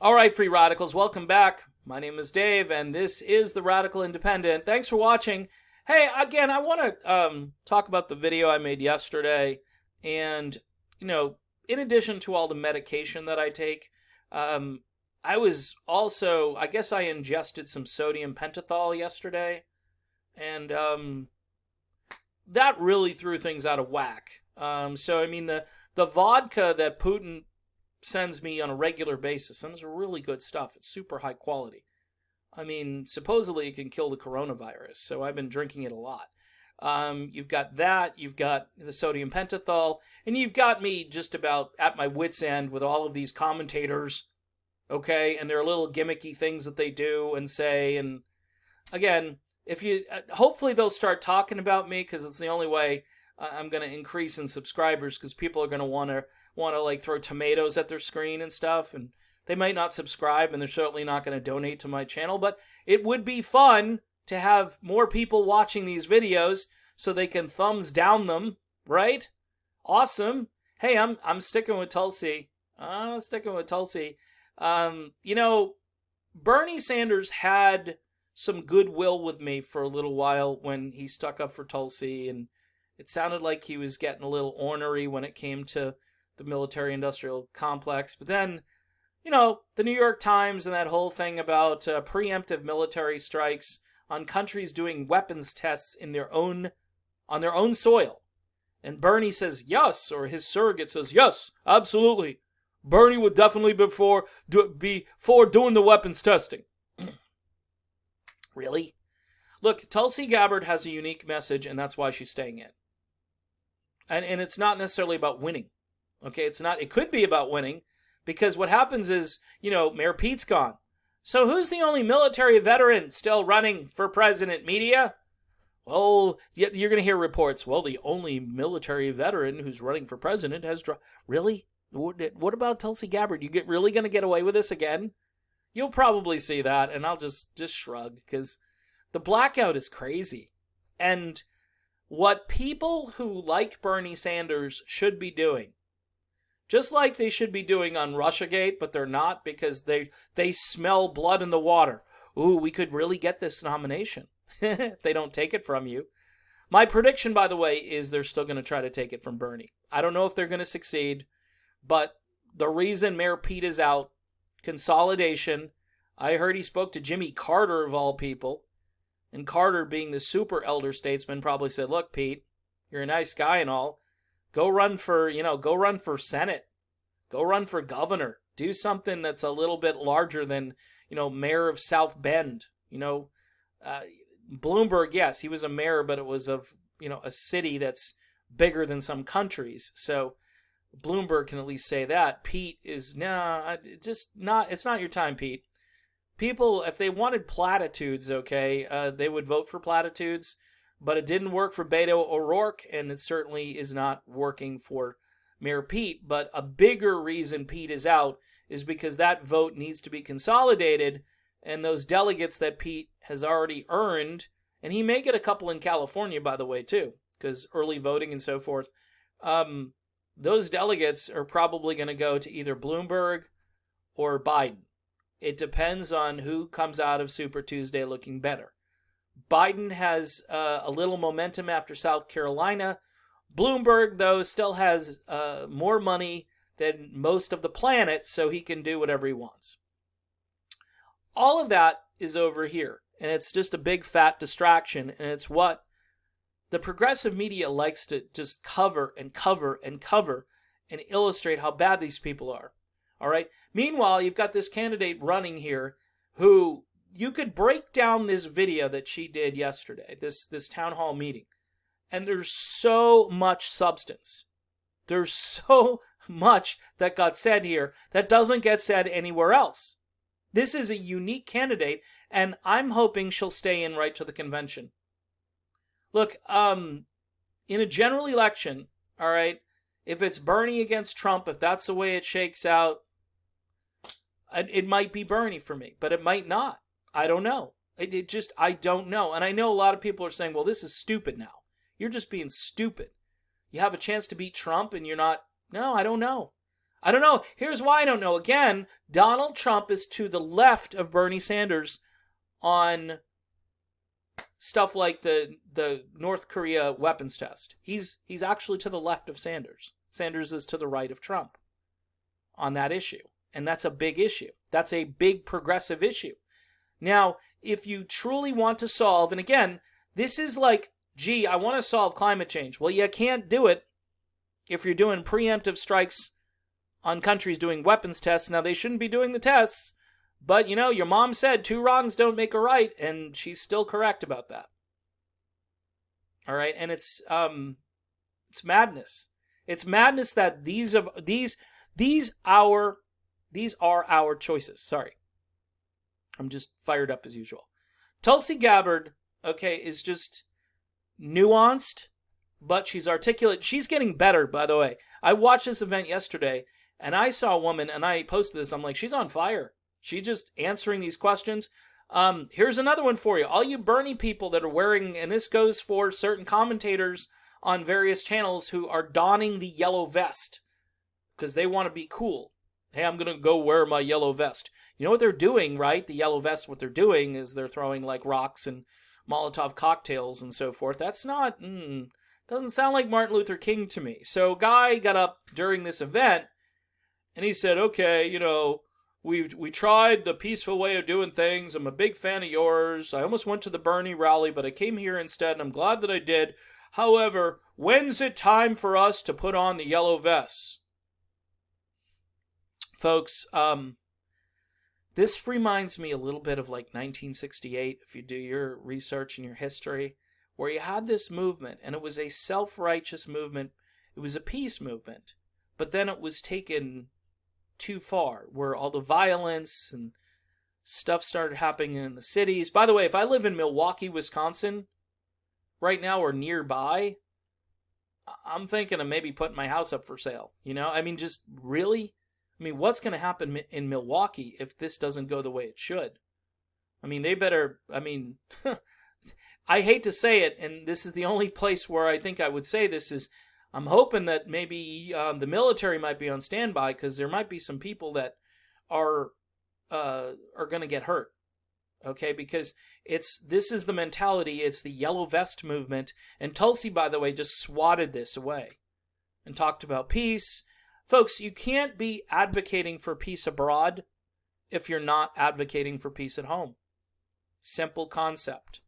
All right, Free Radicals, welcome back. My name is Dave, and this is the Radical Independent. Thanks for watching. Hey, again, I want to talk about the video I made yesterday. And, in addition to all the medication that I take, I was also, I guess I ingested some sodium pentothal yesterday. And that really threw things out of whack. The vodka that Putin sends me on a regular basis, and it's really good stuff. It's super high quality. Supposedly it can kill the coronavirus, so I've been drinking it a lot. You've got that, you've got the sodium pentothal, and you've got me just about at my wit's end with all of these commentators, okay, and their little gimmicky things that they do and say, and again, hopefully they'll start talking about me, because it's the only way I'm going to increase in subscribers, because people are going to want to like throw tomatoes at their screen and stuff, and they might not subscribe, and they're certainly not going to donate to my channel, but it would be fun to have more people watching these videos so they can thumbs down them, right? Awesome. Hey, I'm sticking with Tulsi. Bernie Sanders had some goodwill with me for a little while when he stuck up for Tulsi, and it sounded like he was getting a little ornery when it came to the military-industrial complex. But then, the New York Times and that whole thing about preemptive military strikes on countries doing weapons tests on their own soil. And Bernie says yes, or his surrogate says yes, absolutely. Bernie would definitely be for doing the weapons testing. Really? Look, Tulsi Gabbard has a unique message, and that's why she's staying in. And it's not necessarily about winning. Okay, it could be about winning, because what happens is, Mayor Pete's gone. So who's the only military veteran still running for president, media? Well, you're going to hear reports, well, the only military veteran who's running for president has Really? What about Tulsi Gabbard? You really going to get away with this again? You'll probably see that, and I'll just shrug, because the blackout is crazy. And what people who like Bernie Sanders should be doing, just like they should be doing on Russiagate, but they're not, because they smell blood in the water. Ooh, we could really get this nomination if they don't take it from you. My prediction, by the way, is they're still going to try to take it from Bernie. I don't know if they're going to succeed, but the reason Mayor Pete is out, consolidation. I heard he spoke to Jimmy Carter, of all people, and Carter, being the super elder statesman, probably said, look, Pete, you're a nice guy and all. Go run for Senate. Go run for governor. Do something that's a little bit larger than, mayor of South Bend. Bloomberg, yes, he was a mayor, but it was of, a city that's bigger than some countries. So Bloomberg can at least say that. Pete is, it's not your time, Pete. People, if they wanted platitudes, okay, they would vote for platitudes. But it didn't work for Beto O'Rourke, and it certainly is not working for Mayor Pete. But a bigger reason Pete is out is because that vote needs to be consolidated, and those delegates that Pete has already earned, and he may get a couple in California, by the way, too, because early voting and so forth, those delegates are probably going to go to either Bloomberg or Biden. It depends on who comes out of Super Tuesday looking better. Biden has a little momentum after South Carolina. Bloomberg, though, still has more money than most of the planet, so he can do whatever he wants. All of that is over here, and it's just a big fat distraction, and it's what the progressive media likes to just cover and cover and cover and illustrate how bad these people are. All right? Meanwhile, you've got this candidate running here who you could break down this video that she did yesterday, this town hall meeting, and there's so much substance. There's so much that got said here that doesn't get said anywhere else. This is a unique candidate, and I'm hoping she'll stay in right to the convention. Look, in a general election, all right, if it's Bernie against Trump, if that's the way it shakes out, it might be Bernie for me, but it might not. I don't know. I don't know. And I know a lot of people are saying, well, this is stupid now. You're just being stupid. You have a chance to beat Trump and you're not. No, I don't know. I don't know. Here's why I don't know. Again, Donald Trump is to the left of Bernie Sanders on stuff like the North Korea weapons test. He's actually to the left of Sanders. Sanders is to the right of Trump on that issue. And that's a big issue. That's a big progressive issue. Now, if you truly want to solve, and again, this is like, gee, I want to solve climate change. Well, you can't do it if you're doing preemptive strikes on countries doing weapons tests. Now, they shouldn't be doing the tests, but, you know, your mom said 2 wrongs don't make a right, and she's still correct about that. All right, and it's madness. It's madness that these are our choices. Sorry. I'm just fired up as usual. Tulsi Gabbard, okay, is just nuanced, but she's articulate. She's getting better, by the way. I watched this event yesterday, and I saw a woman, and I posted this. I'm like, she's on fire. She's just answering these questions. Here's another one for you. All you Bernie people that are wearing, and this goes for certain commentators on various channels who are donning the yellow vest because they want to be cool. Hey, I'm going to go wear my yellow vest. You know what they're doing, right? The yellow vest, what they're doing is they're throwing like rocks and Molotov cocktails and so forth. That's not, doesn't sound like Martin Luther King to me. So guy got up during this event and he said, okay, you know, we tried the peaceful way of doing things. I'm a big fan of yours. I almost went to the Bernie rally, but I came here instead and I'm glad that I did. However, when's it time for us to put on the yellow vests? Folks, this reminds me a little bit of like 1968, if you do your research and your history, where you had this movement, and it was a self-righteous movement. It was a peace movement, but then it was taken too far, where all the violence and stuff started happening in the cities. By the way, if I live in Milwaukee, Wisconsin, right now or nearby, I'm thinking of maybe putting my house up for sale. You know, I mean, just really? I mean, what's going to happen in Milwaukee if this doesn't go the way it should? I mean, they better, I mean, I hate to say it, and this is the only place where I think I would say this is, I'm hoping that maybe the military might be on standby because there might be some people that are going to get hurt. Okay, because this is the mentality. It's the yellow vest movement, and Tulsi, by the way, just swatted this away and talked about peace. Folks, you can't be advocating for peace abroad if you're not advocating for peace at home. Simple concept.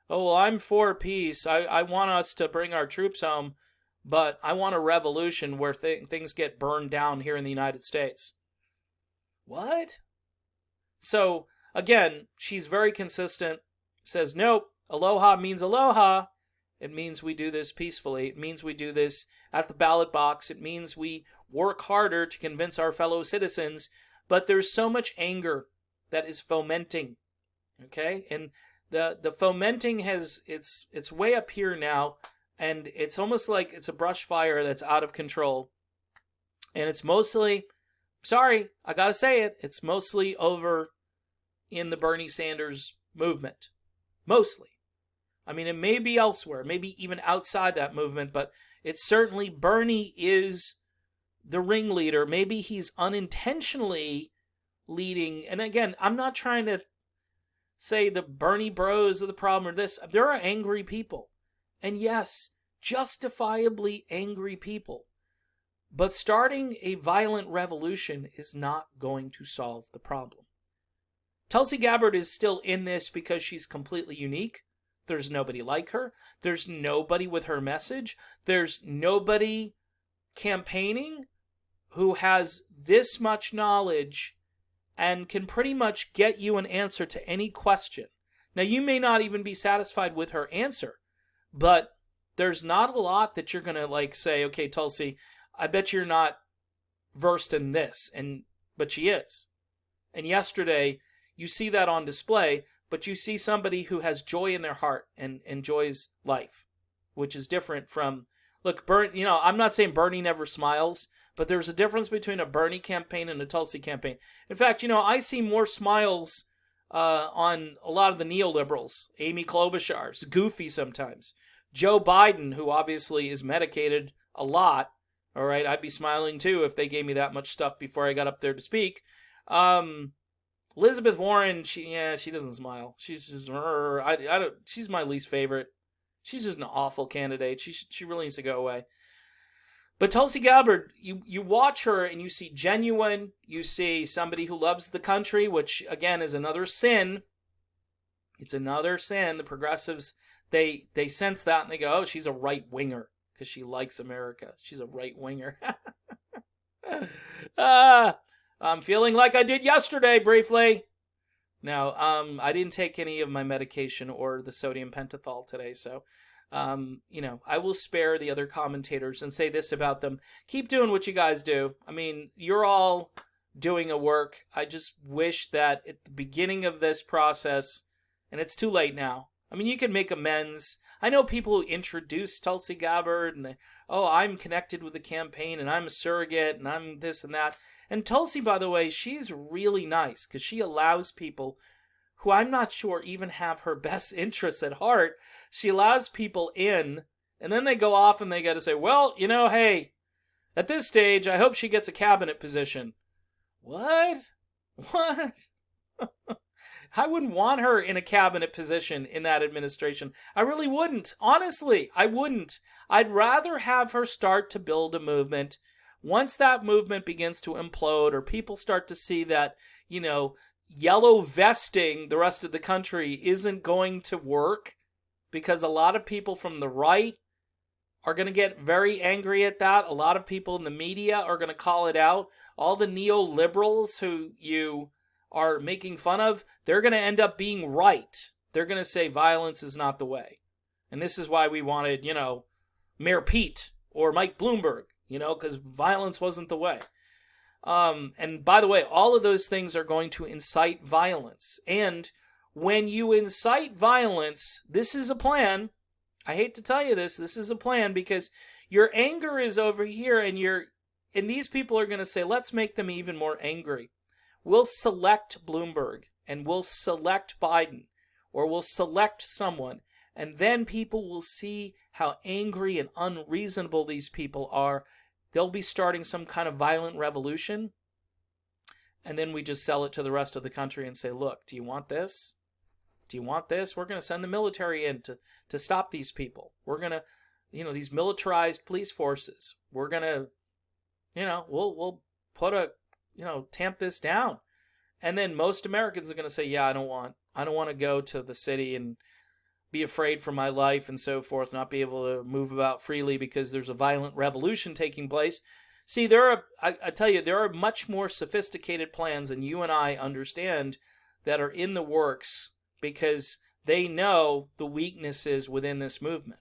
Oh, well, I'm for peace. I want us to bring our troops home, but I want a revolution where things get burned down here in the United States. What? So, again, she's very consistent. Says, nope, aloha means aloha. It means we do this peacefully. It means we do this at the ballot box. It means we work harder to convince our fellow citizens. But there's so much anger that is fomenting. Okay? And the fomenting it's way up here now. And it's almost like it's a brush fire that's out of control. And it's mostly, sorry, I gotta say it, it's mostly over in the Bernie Sanders movement. Mostly. I mean, it may be elsewhere, maybe even outside that movement, but it's certainly Bernie is the ringleader. Maybe he's unintentionally leading. And again, I'm not trying to say the Bernie bros are the problem or this. There are angry people. And yes, justifiably angry people. But starting a violent revolution is not going to solve the problem. Tulsi Gabbard is still in this because she's completely unique. There's nobody like her. There's nobody with her message. There's nobody campaigning who has this much knowledge and can pretty much get you an answer to any question. Now, you may not even be satisfied with her answer, but there's not a lot that you're going to like say, okay, Tulsi, I bet you're not versed in this, but she is. And yesterday, you see that on display, but you see somebody who has joy in their heart and enjoys life, which is different from, look, I'm not saying Bernie never smiles, but there's a difference between a Bernie campaign and a Tulsi campaign. In fact, I see more smiles on a lot of the neoliberals. Amy Klobuchar's goofy sometimes. Joe Biden, who obviously is medicated a lot, All right, I'd be smiling too if they gave me that much stuff before I got up there to speak. Elizabeth Warren, she doesn't smile. She's just, she's my least favorite. She's just an awful candidate. She really needs to go away. But Tulsi Gabbard, you watch her and you see genuine, you see somebody who loves the country, which again is another sin. It's another sin. The progressives, they sense that and they go, oh, she's a right winger because she likes America. She's a right winger. I'm feeling like I did yesterday briefly. Now, I didn't take any of my medication or the sodium pentothal today, so I will spare the other commentators and say this about them. Keep doing what you guys do. I mean, you're all doing a work. I just wish that at the beginning of this process, and it's too late now. I mean, you can make amends. I know people who introduce Tulsi Gabbard and I'm connected with the campaign and I'm a surrogate and I'm this and that. And Tulsi, by the way, she's really nice because she allows people who I'm not sure even have her best interests at heart. She allows people in, and then they go off and they got to say, well, hey, at this stage, I hope she gets a cabinet position. What? I wouldn't want her in a cabinet position in that administration. I really wouldn't. Honestly, I wouldn't. I'd rather have her start to build a movement. Once that movement begins to implode or people start to see that, yellow vesting the rest of the country isn't going to work because a lot of people from the right are going to get very angry at that. A lot of people in the media are going to call it out. All the neoliberals who you are making fun of, they're going to end up being right. They're going to say violence is not the way. And this is why we wanted, Mayor Pete or Mike Bloomberg. Because violence wasn't the way. And by the way, all of those things are going to incite violence. And when you incite violence, this is a plan. I hate to tell you this is a plan because your anger is over here and these people are going to say, let's make them even more angry. We'll select Bloomberg and we'll select Biden or we'll select someone. And then people will see how angry and unreasonable these people are. They'll be starting some kind of violent revolution. And then we just sell it to the rest of the country and say, look, do you want this? Do you want this? We're going to send the military in to stop these people. We're going to, these militarized police forces. We're going to, we'll put tamp this down. And then most Americans are going to say, yeah, I don't want to go to the city and be afraid for my life and so forth, not be able to move about freely because there's a violent revolution taking place. See, I tell you, there are much more sophisticated plans than you and I understand that are in the works because they know the weaknesses within this movement.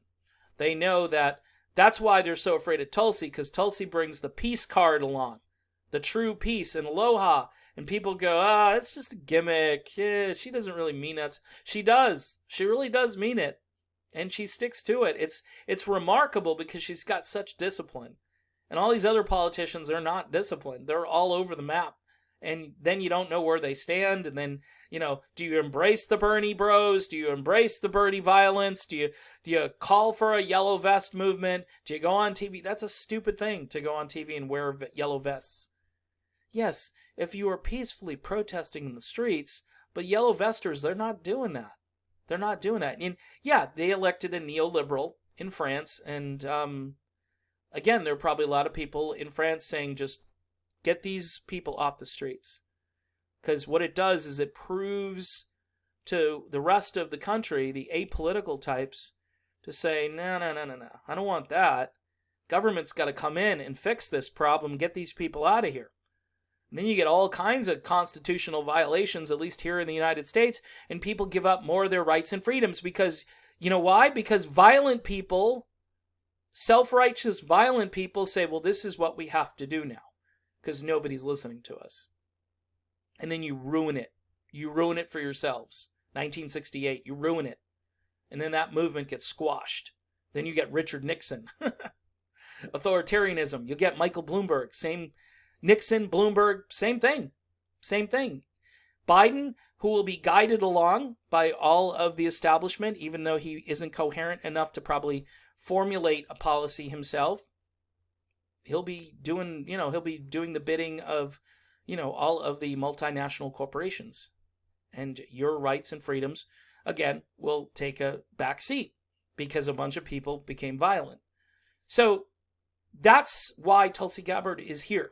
They know that's why they're so afraid of Tulsi, because Tulsi brings the peace card along, the true peace and aloha. And people go, it's just a gimmick. Yeah, she doesn't really mean that. She does. She really does mean it. And she sticks to it. It's remarkable because she's got such discipline. And all these other politicians, they're not disciplined. They're all over the map. And then you don't know where they stand. And then, do you embrace the Bernie bros? Do you embrace the Bernie violence? Do you call for a yellow vest movement? Do you go on TV? That's a stupid thing to go on TV and wear yellow vests. Yes, if you are peacefully protesting in the streets, but yellow vesters, they're not doing that. They're not doing that. And yeah, they elected a neoliberal in France. And again, there are probably a lot of people in France saying just get these people off the streets. Because what it does is it proves to the rest of the country, the apolitical types, to say, no, I don't want that. Government's got to come in and fix this problem, get these people out of here. And then you get all kinds of constitutional violations, at least here in the United States, and people give up more of their rights and freedoms because, you know why? Because violent people, self-righteous violent people say, well, this is what we have to do now because nobody's listening to us. And then you ruin it. You ruin it for yourselves. 1968, you ruin it. And then that movement gets squashed. Then you get Richard Nixon. Authoritarianism. You get Michael Bloomberg. Same Nixon, Bloomberg, same thing. Same thing. Biden, who will be guided along by all of the establishment, even though he isn't coherent enough to probably formulate a policy himself. he'll be doing the bidding of, all of the multinational corporations. And your rights and freedoms, again, will take a back seat because a bunch of people became violent. So that's why Tulsi Gabbard is here.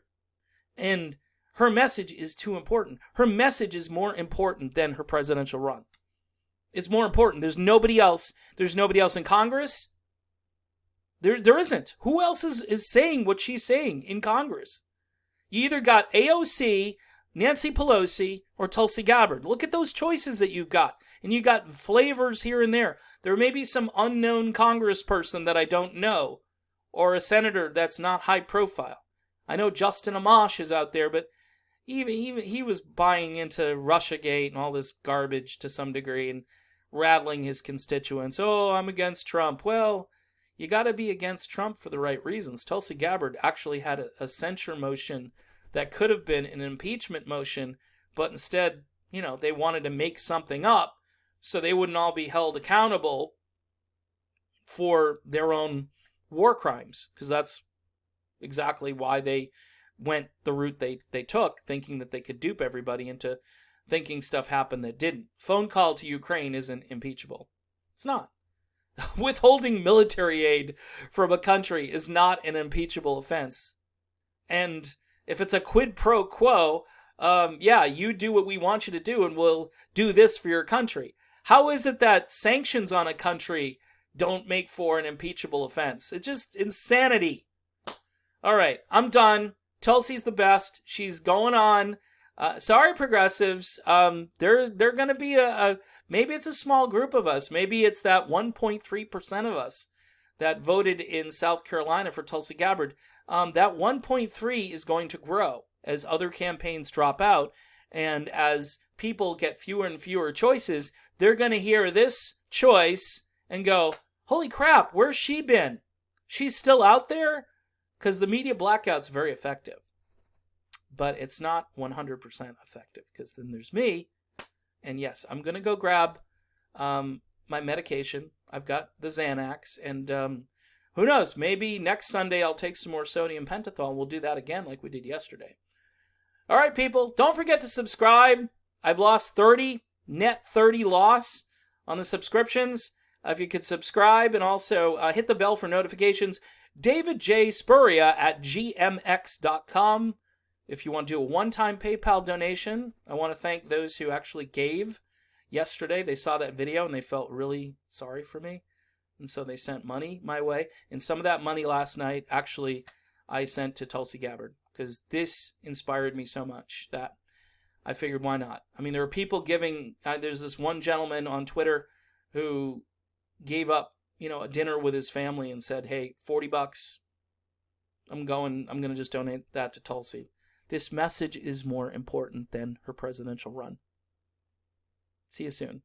And her message is too important. Her message is more important than her presidential run. It's more important. There's nobody else. There's nobody else in Congress. There isn't. Who else is saying what she's saying in Congress? You either got AOC, Nancy Pelosi, or Tulsi Gabbard. Look at those choices that you've got. And you got flavors here and there. There may be some unknown congressperson that I don't know, or a senator that's not high profile. I know Justin Amash is out there, but even he was buying into Russiagate and all this garbage to some degree and rattling his constituents. Oh, I'm against Trump. Well, you got to be against Trump for the right reasons. Tulsi Gabbard actually had a censure motion that could have been an impeachment motion, but instead, they wanted to make something up so they wouldn't all be held accountable for their own war crimes, because that's exactly why they went the route they took, thinking that they could dupe everybody into thinking stuff happened that didn't. Phone call to Ukraine isn't impeachable. It's not. Withholding military aid from a country is not an impeachable offense. And if it's a quid pro quo, you do what we want you to do and we'll do this for your country. How is it that sanctions on a country don't make for an impeachable offense? It's just insanity. All right, I'm done. Tulsi's the best. She's going on. Sorry, progressives. They're going to be maybe it's a small group of us. Maybe it's that 1.3% of us that voted in South Carolina for Tulsi Gabbard. That 1.3 is going to grow as other campaigns drop out. And as people get fewer and fewer choices, they're going to hear this choice and go, holy crap, where's she been? She's still out there? Because the media blackout's very effective. But it's not 100% effective, because then there's me. And yes, I'm going to go grab my medication. I've got the Xanax. And who knows, maybe next Sunday I'll take some more sodium pentothal. We'll do that again like we did yesterday. All right, people, don't forget to subscribe. I've lost 30, net 30 loss on the subscriptions. If you could subscribe and also hit the bell for notifications. David J. Spuria at gmx.com. If you want to do a one-time PayPal donation, I want to thank those who actually gave yesterday. They saw that video and they felt really sorry for me. And so they sent money my way. And some of that money last night, actually, I sent to Tulsi Gabbard. Because this inspired me so much that I figured, why not? I mean, there are people giving. There's this one gentleman on Twitter who gave up, a dinner with his family and said, hey, $40. I'm going to just donate that to Tulsi. This message is more important than her presidential run. See you soon.